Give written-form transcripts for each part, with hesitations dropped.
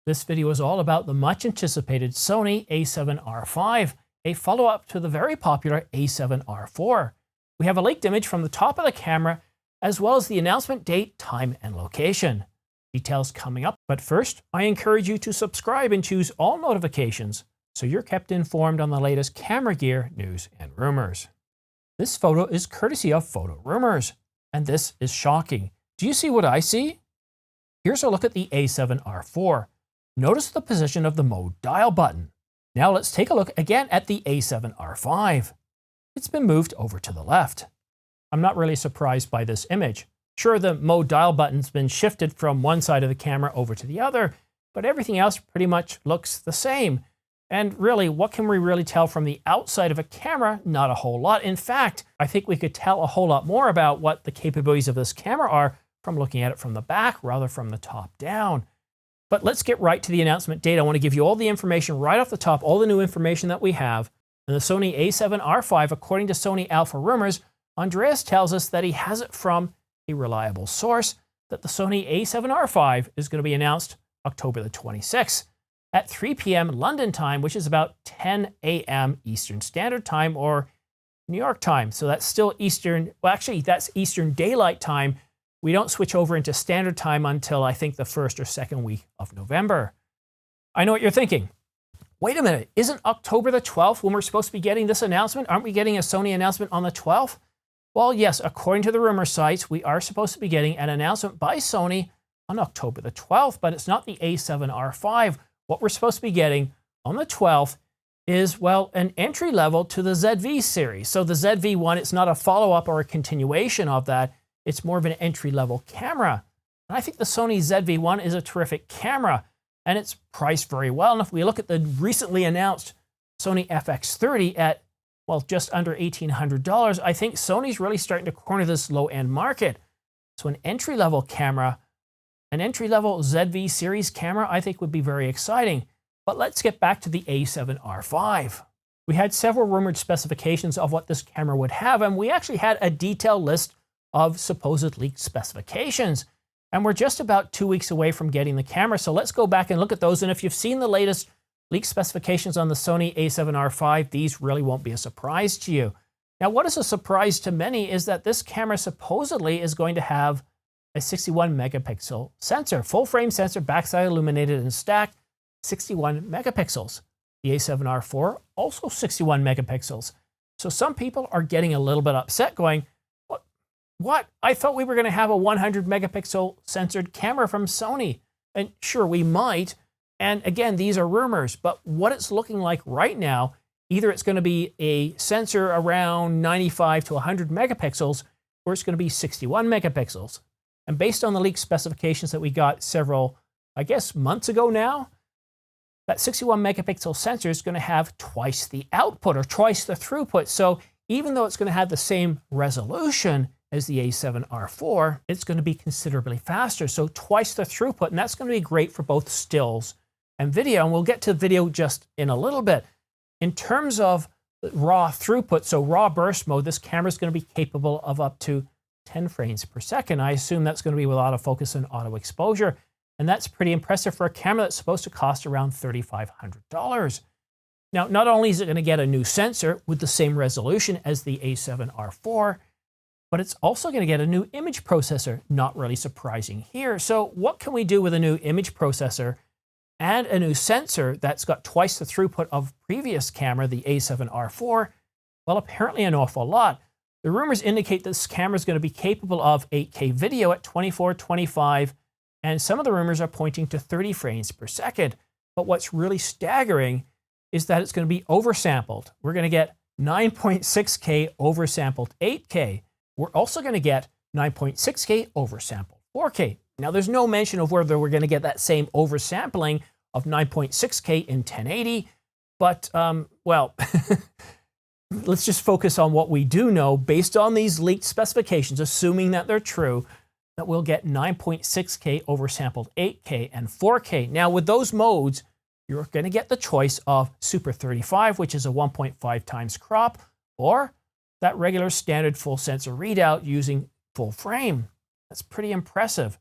This video is all about the much anticipated Sony a7R5, a follow-up to the very popular a7R4. We have a leaked image from the top of the camera, as well as the announcement date, time, and location. Details coming up, but first, I encourage you to subscribe and choose all notifications so you're kept informed on the latest camera gear, news, and rumors. This photo is courtesy of Photo Rumors, and this is shocking. Do you see what I see? Here's a look at the a7R4. Notice the position of the mode dial button. Now let's take a look again at the a7R5. It's been moved over to the left. I'm not really surprised by this image. Sure, the mode dial button's been shifted from one side of the camera over to the other, but everything else pretty much looks the same. And really, what can we really tell from the outside of a camera? Not a whole lot. In fact, I think we could tell a whole lot more about what the capabilities of this camera are from looking at it from the back rather from the top down. But let's get right to the announcement date. I want to give you all the information right off the top, all the new information that we have. And the Sony a7R5, according to Sony Alpha Rumors, Andreas tells us that he has it from a reliable source, that the Sony a7R5 is going to be announced October the 26th at 3 p.m. London time, which is about 10 a.m. Eastern Standard Time or New York time. So that's still Eastern, well, actually, that's Eastern Daylight Time. We don't switch over into Standard Time until I think the first or second week of November. I know what you're thinking. Wait a minute, isn't October the 12th when we're supposed to be getting this announcement? Aren't we getting a Sony announcement on the 12th? Well, yes, according to the rumor sites, we are supposed to be getting an announcement by Sony on October the 12th, but it's not the a7R5. What we're supposed to be getting on the 12th is, well, an entry level to the ZV series. So the ZV-1, it's not a follow-up or a continuation of that. It's more of an entry-level camera. And I think the Sony ZV-1 is a terrific camera, and it's priced very well. And if we look at the recently announced Sony FX30 at, well, just under $1,800, I think Sony's really starting to corner this low-end market. So an entry-level camera, an entry-level ZV series camera, I think would be very exciting. But let's get back to the a7R5. We had several rumored specifications of what this camera would have, and we actually had a detailed list of supposed leaked specifications. And we're just about 2 weeks away from getting the camera, so let's go back and look at those. And if you've seen the latest leaked specifications on the Sony a7R5, these really won't be a surprise to you. Now, what is a surprise to many is that this camera supposedly is going to have a 61 megapixel sensor, full frame sensor, backside illuminated and stacked, 61 megapixels. The a7R4, also 61 megapixels. So some people are getting a little bit upset going, what? I thought we were going to have a 100 megapixel censored camera from Sony. And sure, we might. And again, these are rumors, but what it's looking like right now, either it's going to be a sensor around 95 to 100 megapixels, or it's going to be 61 megapixels. And based on the leaked specifications that we got several, I guess, months ago now, that 61 megapixel sensor is going to have twice the output or twice the throughput. So even though it's going to have the same resolution as the a7R4, it's going to be considerably faster. So twice the throughput, and that's going to be great for both stills and video. And we'll get to video just in a little bit. In terms of raw throughput, so raw burst mode, this camera is going to be capable of up to 10 frames per second. I assume that's going to be with autofocus and auto exposure. And that's pretty impressive for a camera that's supposed to cost around $3,500. Now, not only is it going to get a new sensor with the same resolution as the a7R4, but it's also going to get a new image processor. Not really surprising here. So what can we do with a new image processor and a new sensor that's got twice the throughput of previous camera, the a7R4? Well, apparently an awful lot. The rumors indicate this camera is going to be capable of 8K video at 24/25, and some of the rumors are pointing to 30 frames per second. But what's really staggering is that it's going to be oversampled. We're going to get 9.6K oversampled 8K. We're also going to get 9.6K oversampled 4K. Now, there's no mention of whether we're going to get that same oversampling of 9.6K in 1080, but, well, let's just focus on what we do know based on these leaked specifications, assuming that they're true, that we'll get 9.6K oversampled 8K and 4K. Now, with those modes, you're going to get the choice of Super 35, which is a 1.5 times crop, or that regular standard full sensor readout using full frame. That's pretty impressive.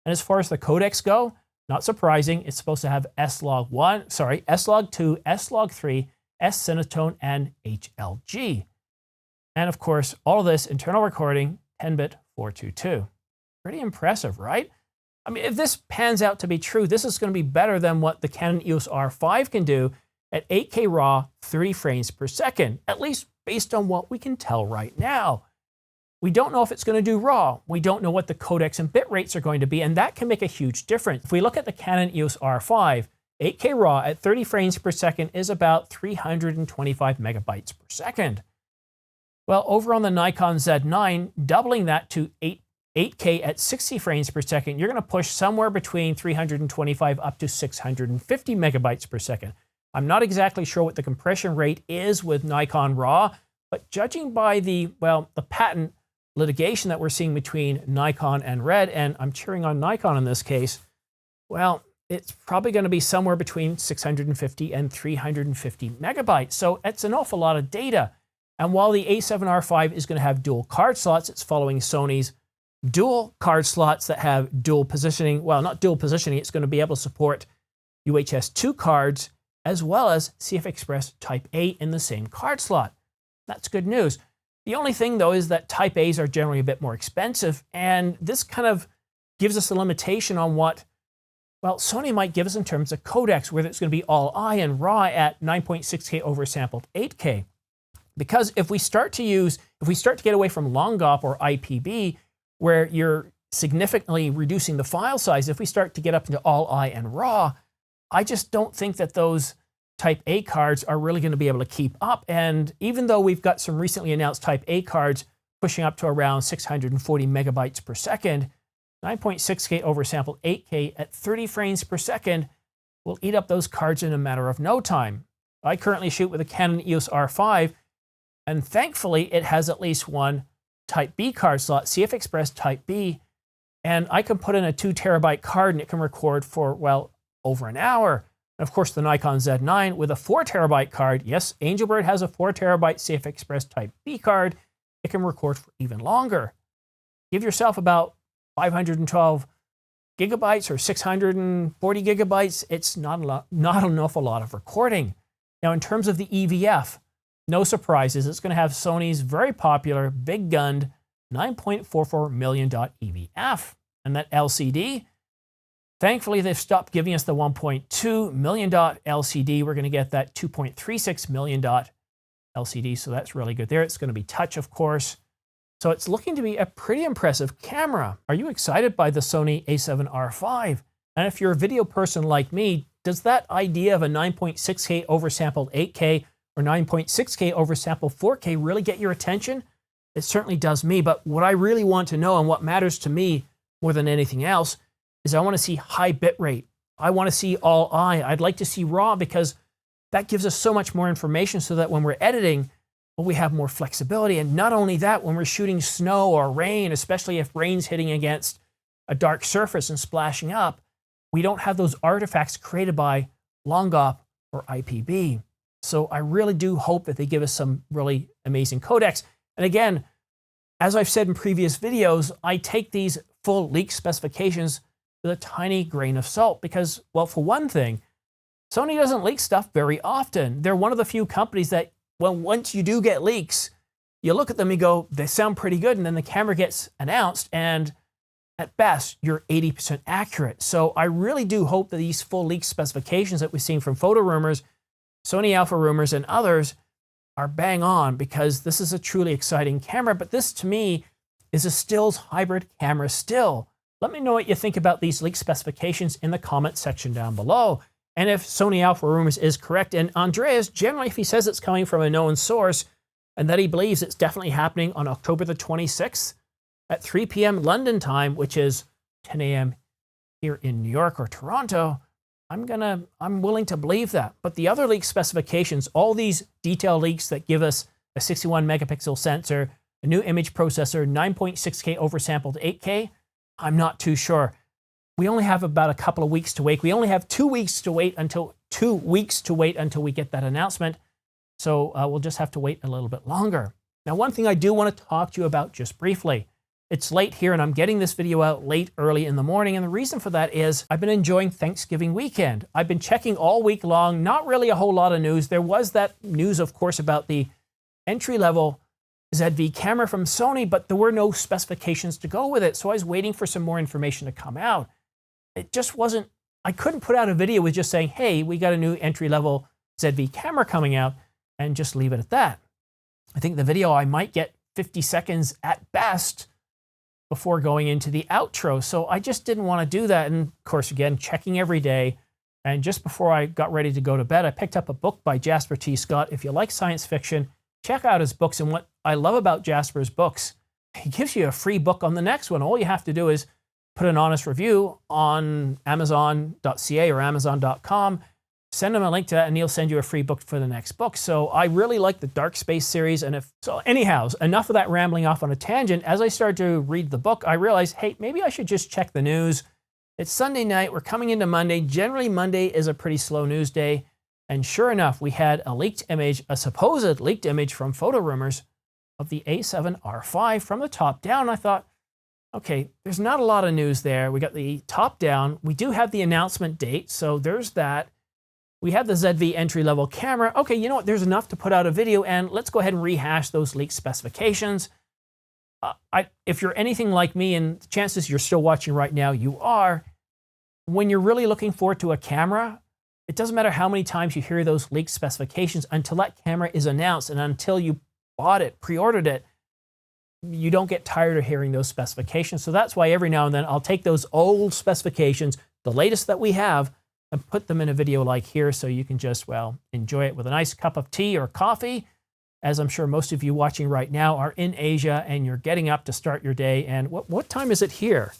And as far as the codecs go, Not surprising, it's supposed to have S-Log2, S-Log3, S-Cinetone, and HLG. And of course, all of this internal recording, 10-bit 422. Pretty impressive, right? I mean, if this pans out to be true, this is going to be better than what the Canon EOS R5 can do at 8K RAW, 30 frames per second, at least based on what we can tell right now. We don't know if it's going to do RAW. We don't know what the codecs and bit rates are going to be, and that can make a huge difference. If we look at the Canon EOS R5, 8K RAW at 30 frames per second is about 325 megabytes per second. Well, over on the Nikon Z9, doubling that to 8K at 60 frames per second, you're going to push somewhere between 325 up to 650 megabytes per second. I'm not exactly sure what the compression rate is with Nikon RAW, but judging by the patent litigation that we're seeing between Nikon and Red, and I'm cheering on Nikon in this case, well, it's probably going to be somewhere between 650 and 350 megabytes. So it's an awful lot of data. And while the a7R5 is going to have dual card slots, it's following Sony's dual card slots that have dual positioning. Well, not dual positioning, it's going to be able to support UHS 2 cards as well as CF Express Type A in the same card slot. That's good news. The only thing, though, is that Type A's are generally a bit more expensive, and this kind of gives us a limitation on what, well, Sony might give us in terms of codecs, whether it's going to be all I and RAW at 9.6K oversampled 8K. Because if we start to get away from long GOP or IPB, where you're significantly reducing the file size, if we start to get up into all I and RAW, I just don't think that those Type A cards are really going to be able to keep up. And even though we've got some recently announced Type A cards pushing up to around 640 megabytes per second, 9.6K oversampled 8K at 30 frames per second will eat up those cards in a matter of no time. I currently shoot with a Canon EOS R5, and thankfully it has at least one Type B card slot, CF Express Type B, and I can put in a 2 terabyte card and it can record for, well, over an hour. And of course, the Nikon Z9 with a 4 terabyte card, yes, Angelbird has a 4 terabyte CF Express Type B card, it can record for even longer. Give yourself about 512 gigabytes or 640 gigabytes, it's not an awful lot of recording. Now, in terms of the EVF, no surprises, it's going to have Sony's very popular big gunned 9.44 million dot EVF. And that LCD, thankfully, they've stopped giving us the 1.2 million dot LCD. We're going to get that 2.36 million dot LCD, so that's really good there. It's going to be touch, of course. So it's looking to be a pretty impressive camera. Are you excited by the Sony a7R5? And if you're a video person like me, does that idea of a 9.6K oversampled 8K or 9.6K oversampled 4K really get your attention? It certainly does me, but what I really want to know and what matters to me more than anything else is I want to see high bit rate. I want to see all I. I'd like to see RAW because that gives us so much more information so that when we're editing, well, we have more flexibility. And not only that, when we're shooting snow or rain, especially if rain's hitting against a dark surface and splashing up, we don't have those artifacts created by long GOP or IPB. So I really do hope that they give us some really amazing codecs. And again, as I've said in previous videos, I take these full leak specifications with a tiny grain of salt because, well, for one thing, Sony doesn't leak stuff very often. They're one of the few companies that, well, once you do get leaks, you look at them and go, they sound pretty good, and then the camera gets announced, and at best, you're 80% accurate. So I really do hope that these full leak specifications that we've seen from Photo Rumors, Sony Alpha Rumors, and others are bang on because this is a truly exciting camera. But this, to me, is a stills hybrid camera still. Let me know what you think about these leak specifications in the comment section down below. And if Sony Alpha Rumors is correct, and Andreas, generally, if he says it's coming from a known source and that he believes it's definitely happening on October the 26th at 3 p.m. London time, which is 10 a.m. here in New York or Toronto, I'm willing to believe that. But the other leak specifications, all these detail leaks that give us a 61 megapixel sensor, a new image processor, 9.6K oversampled 8K, I'm not too sure. We only have about a couple of weeks to wait. We only have 2 weeks to wait until we get that announcement. So we'll just have to wait a little bit longer. Now, one thing I do want to talk to you about just briefly it's late here and I'm getting this video out late early in the morning. And the reason for that is I've been enjoying Thanksgiving weekend. I've been checking all week long, not really a whole lot of news. There was that news, of course, about the entry-level ZV camera from Sony, but there were no specifications to go with it. So I was waiting for some more information to come out. It just wasn't, I couldn't put out a video with just saying, hey, we got a new entry-level ZV camera coming out, and just leave it at that. I think the video, I might get 50 seconds at best before going into the outro. So I just didn't want to do that. And of course, again, checking every day. And just before I got ready to go to bed, I picked up a book by Jasper T. Scott. If you like science fiction, check out his books. And what I love about Jasper's books, he gives you a free book on the next one. All you have to do is put an honest review on Amazon.ca or Amazon.com. Send him a link to that and he'll send you a free book for the next book. So I really like the Dark Space series. And so anyhow, enough of that rambling off on a tangent. As I started to read the book, I realized, hey, maybe I should just check the news. It's Sunday night. We're coming into Monday. Generally, Monday is a pretty slow news day. And sure enough, we had a leaked image, a supposed leaked image from Photo Rumors of the a7R5 from the top down. I thought, okay, there's not a lot of news there. We got the top down. We do have the announcement date. So there's that. We have the ZV entry-level camera. Okay, you know what? There's enough to put out a video, and let's go ahead and rehash those leaked specifications. If you're anything like me, and the chances you're still watching right now, you are, when you're really looking forward to a camera, it doesn't matter how many times you hear those leaked specifications until that camera is announced and until you bought it, pre-ordered it, you don't get tired of hearing those specifications. So that's why every now and then I'll take those old specifications, the latest that we have, and put them in a video like here so you can just, well, enjoy it with a nice cup of tea or coffee, as I'm sure most of you watching right now are in Asia and you're getting up to start your day. And what time is it here?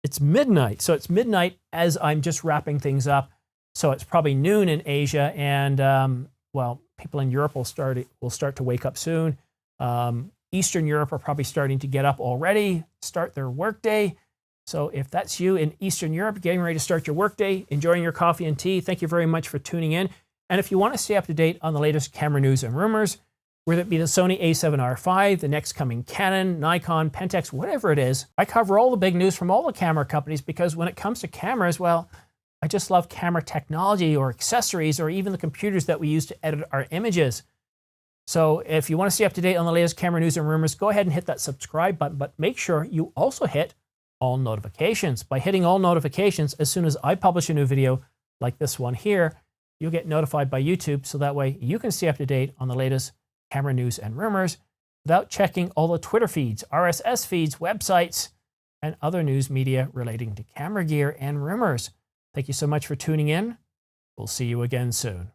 It's midnight. So it's midnight as I'm just wrapping things up. So it's probably noon in Asia, and well, people in Europe will start to wake up soon. Eastern Europe are probably starting to get up already, start their workday. So if that's you in Eastern Europe, getting ready to start your workday, enjoying your coffee and tea, thank you very much for tuning in. And if you want to stay up to date on the latest camera news and rumors, whether it be the Sony a7R5, the next coming Canon, Nikon, Pentax, whatever it is, I cover all the big news from all the camera companies, because when it comes to cameras, well, I just love camera technology or accessories or even the computers that we use to edit our images. So if you want to stay up to date on the latest camera news and rumors, go ahead and hit that subscribe button, but make sure you also hit all notifications. By hitting all notifications, as soon as I publish a new video like this one here, you'll get notified by YouTube, so that way you can stay up to date on the latest camera news and rumors without checking all the Twitter feeds, RSS feeds, websites, and other news media relating to camera gear and rumors. Thank you so much for tuning in. We'll see you again soon.